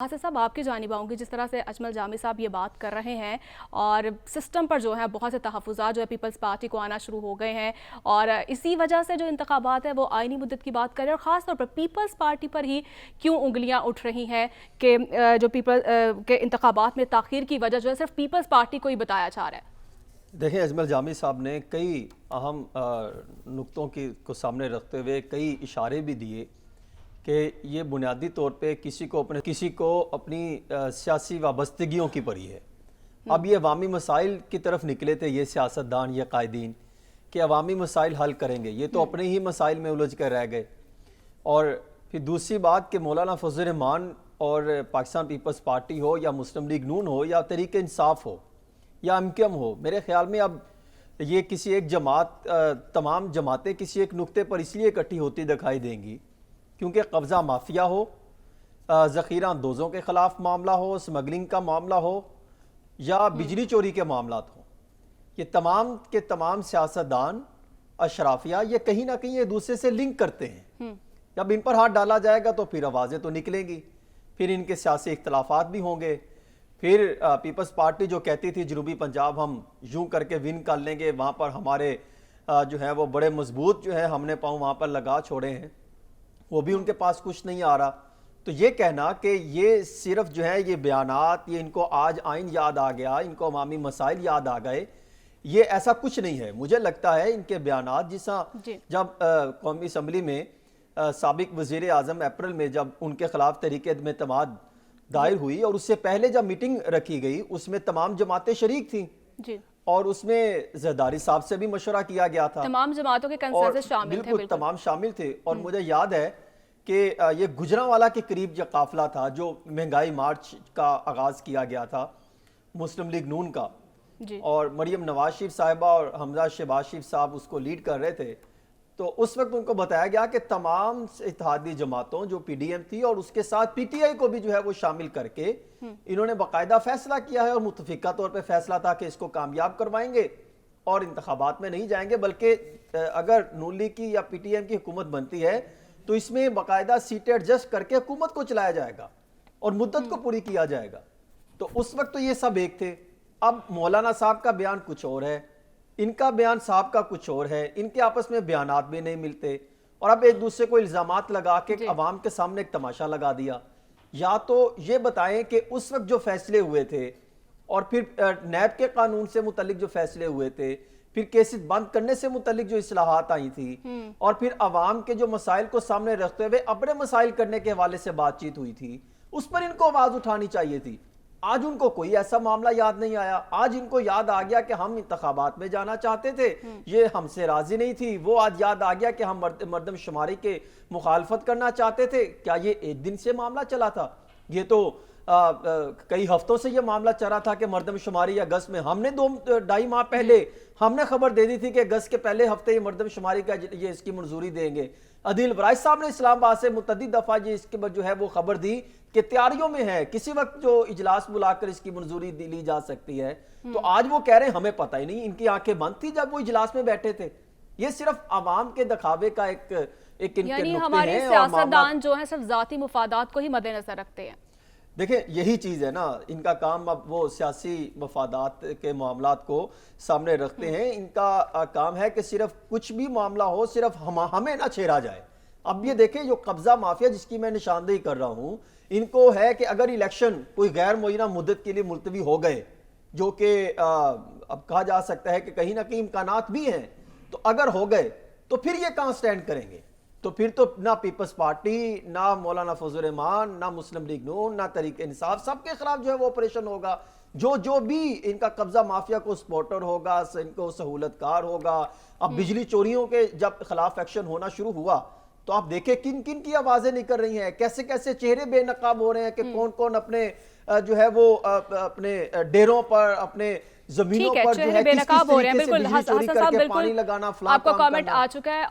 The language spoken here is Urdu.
حاصل صاحب آپ کی جانب آؤں گی، جس طرح سے اجمل جامی صاحب یہ بات کر رہے ہیں اور سسٹم پر جو ہے بہت سے تحفظات جو ہے پیپلز پارٹی کو آنا شروع ہو گئے ہیں، اور اسی وجہ سے جو انتخابات ہے وہ آئینی مدت کی بات کر رہے ہیں، اور خاص طور پر پیپلز پارٹی پر ہی کیوں انگلیاں اٹھ رہی ہیں کہ جو کے انتخابات میں تاخیر کی وجہ جو ہے صرف پیپلز پارٹی کو ہی بتایا جا رہا ہے۔ دیکھیں، اجمل جامی صاحب نے کئی اہم نقطوں کو سامنے رکھتے ہوئے کئی اشارے بھی دیے کہ یہ بنیادی طور پہ کسی کو اپنی سیاسی وابستگیوں کی پڑی ہے۔ اب یہ عوامی مسائل کی طرف نکلے تھے یہ سیاستدان، یہ قائدین، کہ عوامی مسائل حل کریں گے، یہ تو اپنے ہی مسائل میں الجھ کر رہ گئے۔ اور پھر دوسری بات کہ مولانا فضل الرحمان اور پاکستان پیپلز پارٹی ہو یا مسلم لیگ نون ہو یا تحریک انصاف ہو یا MQM ہو، میرے خیال میں اب یہ کسی ایک جماعت، تمام جماعتیں کسی ایک نقطے پر اس لیے اکٹھی ہوتی دکھائی دیں گی کیونکہ قبضہ مافیا ہو، ذخیرہ اندوزوں کے خلاف معاملہ ہو، سمگلنگ کا معاملہ ہو یا بجلی چوری کے معاملات ہوں۔ یہ تمام کے تمام سیاستدان، اشرافیہ، یہ کہیں نہ کہیں ایک دوسرے سے لنک کرتے ہیں۔ جب ان پر ہاتھ ڈالا جائے گا تو پھر آوازیں تو نکلیں گی، پھر ان کے سیاسی اختلافات بھی ہوں گے۔ پھر پیپلز پارٹی جو کہتی تھی جنوبی پنجاب ہم یوں کر کے ون کر لیں گے، وہاں پر ہمارے جو ہے وہ بڑے مضبوط جو ہے ہم نے پاؤں وہاں پر لگا چھوڑے ہیں، وہ بھی ان کے پاس کچھ نہیں آ رہا۔ تو یہ کہنا کہ یہ صرف جو ہے یہ بیانات، یہ ان کو آج آئین یاد آ گیا، ان کو عوامی مسائل یاد آ گئے، یہ ایسا کچھ نہیں ہے۔ مجھے لگتا ہے ان کے بیانات، جیسا جب قومی اسمبلی میں سابق وزیر اعظم اپریل میں جب ان کے خلاف تحریک عدم اعتماد دائر ہوئی اور اس سے پہلے جب میٹنگ رکھی گئی اس میں تمام جماعتیں شریک تھیں اور اس میں زرداری صاحب سے بھی مشورہ کیا گیا تھا، تمام جماعتوں کے کنسنسس شامل تھے، بالکل تمام شامل تھے۔ اور مجھے یاد ہے کہ یہ گجرانوالہ کے قریب جو قافلہ تھا جو مہنگائی مارچ کا آغاز کیا گیا تھا مسلم لیگ نون کا، اور مریم نواز شریف صاحبہ اور حمزہ شہباز شریف صاحب اس کو لیڈ کر رہے تھے، تو اس وقت ان کو بتایا گیا کہ تمام اتحادی جماعتوں جو PDM تھی اور اس کے ساتھ PTI کو بھی جو ہے وہ شامل کر کے انہوں نے باقاعدہ فیصلہ کیا ہے، اور متفقہ طور پہ فیصلہ تھا کہ اس کو کامیاب کروائیں گے اور انتخابات میں نہیں جائیں گے، بلکہ اگر نون لیگ کی یا PTM کی حکومت بنتی ہے تو اس میں باقاعدہ سیٹیں ایڈجسٹ کر کے حکومت کو چلایا جائے گا اور مدت کو پوری کیا جائے گا۔ تو اس وقت تو یہ سب ایک تھے۔ اب مولانا صاحب کا بیان کچھ اور ہے، ان کا بیان صاحب کا کچھ اور ہے، ان کے آپس میں بیانات بھی نہیں ملتے، اور اب ایک دوسرے کو الزامات لگا کے عوام کے سامنے ایک تماشا لگا دیا۔ یا تو یہ بتائیں کہ اس وقت جو فیصلے ہوئے تھے اور پھر نیب کے قانون سے متعلق جو فیصلے ہوئے تھے، پھر کیسز بند کرنے سے متعلق جو اصلاحات آئی تھی، اور پھر عوام کے جو مسائل کو سامنے رکھتے ہوئے اپنے مسائل کرنے کے حوالے سے بات چیت ہوئی تھی، اس پر ان کو آواز اٹھانی چاہیے تھی۔ آج ان کو کوئی ایسا معاملہ یاد نہیں آیا۔ آج ان کو یاد آ گیا کہ ہم انتخابات میں جانا چاہتے تھے، یہ ہم سے راضی نہیں تھی۔ وہ آج یاد آ گیا کہ ہم مردم شماری کے مخالفت کرنا چاہتے تھے۔ کیا یہ ایک دن سے معاملہ چلا تھا؟ یہ تو کئی ہفتوں سے یہ معاملہ چلا تھا کہ مردم شماری اگست میں، ہم نے 2-2.5 ماہ پہلے ہم نے خبر دے دی تھی کہ اگست کے پہلے ہفتے یہ مردم شماری کا یہ اس کی منظوری دیں گے۔ عدیل برائش صاحب نے اسلام آباد سے متعدد دفعہ اس کے بعد جو ہے وہ خبر دی کہ تیاریوں میں ہے، کسی وقت جو اجلاس بلا کر اس کی منظوری لی جا سکتی ہے۔ تو آج وہ کہہ رہے ہیں ہمیں پتہ ہی نہیں، ان کی آنکھیں بند تھی جب وہ اجلاس میں بیٹھے تھے۔ یہ صرف عوام کے دکھاوے کا ایک ان کے یعنی نقطے ہماری ہیں، سیاستدان جو ہیں صرف ذاتی مفادات کو ہی مد نظر رکھتے ہیں۔ دیکھیں یہی چیز ہے نا، ان کا کام اب وہ سیاسی مفادات کے معاملات کو سامنے رکھتے ہیں۔ ان کا کام ہے کہ صرف کچھ بھی معاملہ ہو صرف ہمیں نہ چھیڑا جائے۔ اب یہ دیکھیں جو قبضہ مافیا جس کی میں نشاندہی کر رہا ہوں، ان کو ہے کہ اگر الیکشن کوئی غیر معینہ مدت کے لیے ملتوی ہو گئے، جو کہ اب کہا جا سکتا ہے کہ کہیں نہ کہیں امکانات بھی ہیں، تو اگر ہو گئے تو پھر یہ کہاں سٹینڈ کریں گے؟ تو پھر تو نہ پیپلز پارٹی، نہ مولانا فضل الرحمان، نہ مسلم لیگ نون، نہ تحریک انصاف، سب کے خلاف جو ہے وہ آپریشن ہوگا۔ جو بھی ان کا قبضہ مافیا کو سپورٹر ہوگا، ان کو سہولت کار ہوگا۔ اب بجلی چوریوں کے جب خلاف ایکشن ہونا شروع ہوا تو آپ دیکھیں کن کن کی آوازیں نکل رہی ہیں، کیسے کیسے چہرے بے نقاب ہو رہے ہیں کہ کون کون اپنے جو ہے وہ اپنے ڈیروں پر، اپنے زمینوں پر جو ہے کس کس طریقے سے بجلی چوری کر کے پانی لگانا، فلاں کام کرنا۔ آپ کا کامنٹ آ چکا ہے۔